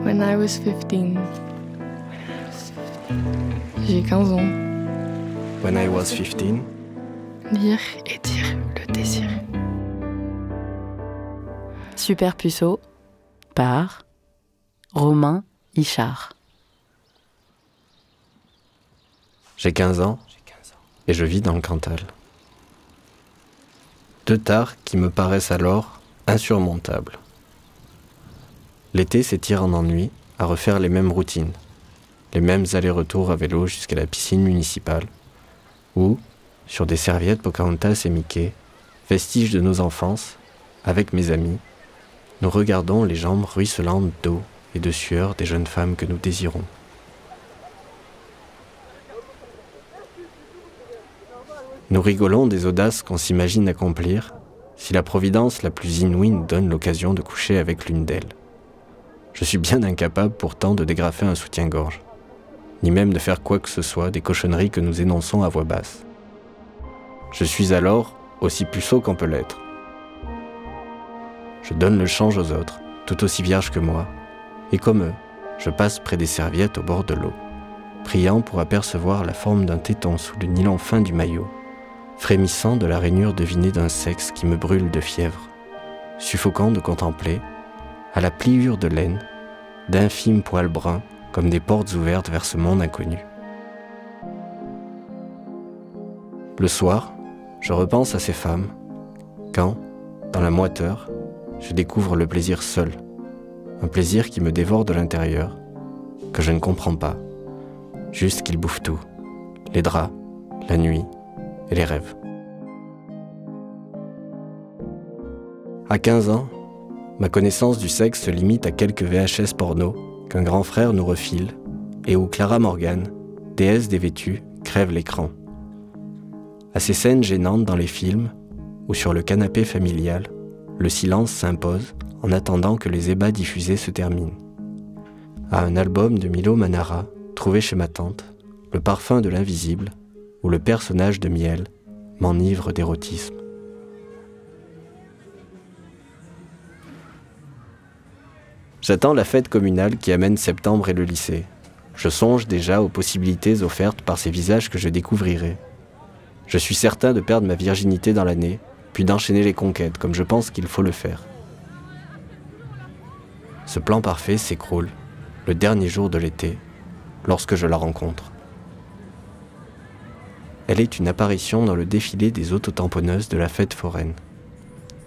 When I was 15. J'ai 15 ans. When I was 15. Lire et dire le désir. Super Puceau par Romain Ichard. J'ai 15 ans et je vis dans le Cantal. Deux tares qui me paraissent alors insurmontables. L'été s'étire en ennui à refaire les mêmes routines, les mêmes allers-retours à vélo jusqu'à la piscine municipale, où, sur des serviettes Pocahontas et Mickey, vestiges de nos enfances, avec mes amis, nous regardons les jambes ruisselantes d'eau et de sueur des jeunes femmes que nous désirons. Nous rigolons des audaces qu'on s'imagine accomplir si la providence la plus inouïe nous donne l'occasion de coucher avec l'une d'elles. Je suis bien incapable pourtant de dégrafer un soutien-gorge, ni même de faire quoi que ce soit des cochonneries que nous énonçons à voix basse. Je suis alors aussi puceau qu'on peut l'être. Je donne le change aux autres, tout aussi vierges que moi, et comme eux, je passe près des serviettes au bord de l'eau, priant pour apercevoir la forme d'un téton sous le nylon fin du maillot, frémissant de la rainure devinée d'un sexe qui me brûle de fièvre, suffocant de contempler, à la pliure de laine, d'infimes poils bruns comme des portes ouvertes vers ce monde inconnu. Le soir, je repense à ces femmes, quand, dans la moiteur, je découvre le plaisir seul, un plaisir qui me dévore de l'intérieur, que je ne comprends pas, juste qu'il bouffe tout, les draps, la nuit et les rêves. À 15 ans, ma connaissance du sexe se limite à quelques VHS porno qu'un grand frère nous refile et où Clara Morgan, déesse dévêtue, crève l'écran. À ces scènes gênantes dans les films, où sur le canapé familial, le silence s'impose en attendant que les ébats diffusés se terminent. À un album de Milo Manara, trouvé chez ma tante, Le parfum de l'invisible, où le personnage de Miel m'enivre d'érotisme. J'attends la fête communale qui amène septembre et le lycée. Je songe déjà aux possibilités offertes par ces visages que je découvrirai. Je suis certain de perdre ma virginité dans l'année, puis d'enchaîner les conquêtes comme je pense qu'il faut le faire. Ce plan parfait s'écroule, le dernier jour de l'été, lorsque je la rencontre. Elle est une apparition dans le défilé des autotamponneuses de la fête foraine.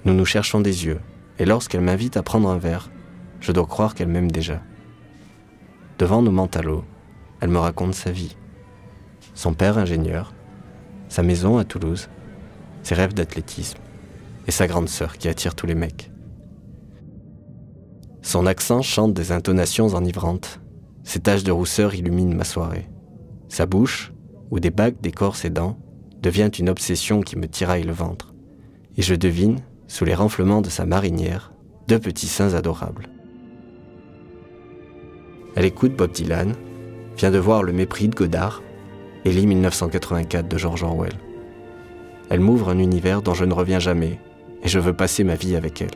Nous nous cherchons des yeux, et lorsqu'elle m'invite à prendre un verre, je dois croire qu'elle m'aime déjà. Devant nos mentalos, elle me raconte sa vie. Son père ingénieur, sa maison à Toulouse, ses rêves d'athlétisme, et sa grande sœur qui attire tous les mecs. Son accent chante des intonations enivrantes, ses taches de rousseur illuminent ma soirée. Sa bouche, où des bagues décorent ses dents, devient une obsession qui me tiraille le ventre, et je devine, sous les renflements de sa marinière, deux petits seins adorables. Elle écoute Bob Dylan, vient de voir Le mépris de Godard et lit 1984 de George Orwell. Elle m'ouvre un univers dont je ne reviens jamais et je veux passer ma vie avec elle.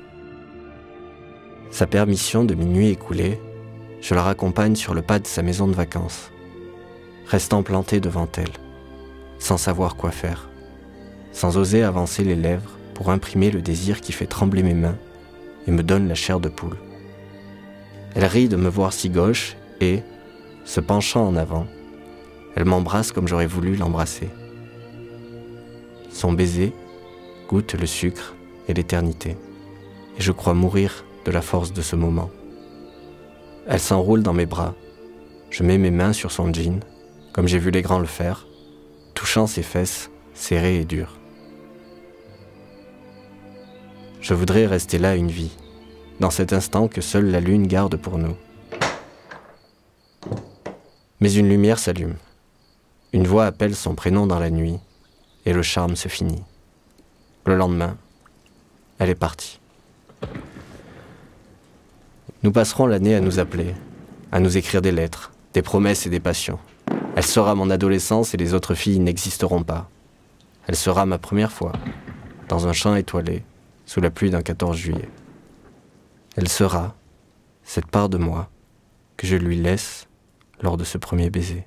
Sa permission de minuit écoulée, je la raccompagne sur le pas de sa maison de vacances, restant planté devant elle, sans savoir quoi faire, sans oser avancer les lèvres pour imprimer le désir qui fait trembler mes mains et me donne la chair de poule. Elle rit de me voir si gauche et, se penchant en avant, elle m'embrasse comme j'aurais voulu l'embrasser. Son baiser goûte le sucre et l'éternité, et je crois mourir de la force de ce moment. Elle s'enroule dans mes bras, je mets mes mains sur son jean, comme j'ai vu les grands le faire, touchant ses fesses serrées et dures. Je voudrais rester là une vie, dans cet instant que seule la lune garde pour nous. Mais une lumière s'allume. Une voix appelle son prénom dans la nuit, et le charme se finit. Le lendemain, elle est partie. Nous passerons l'année à nous appeler, à nous écrire des lettres, des promesses et des passions. Elle sera mon adolescence et les autres filles n'existeront pas. Elle sera ma première fois, dans un champ étoilé, sous la pluie d'un 14 juillet. Elle sera, cette part de moi, que je lui laisse lors de ce premier baiser.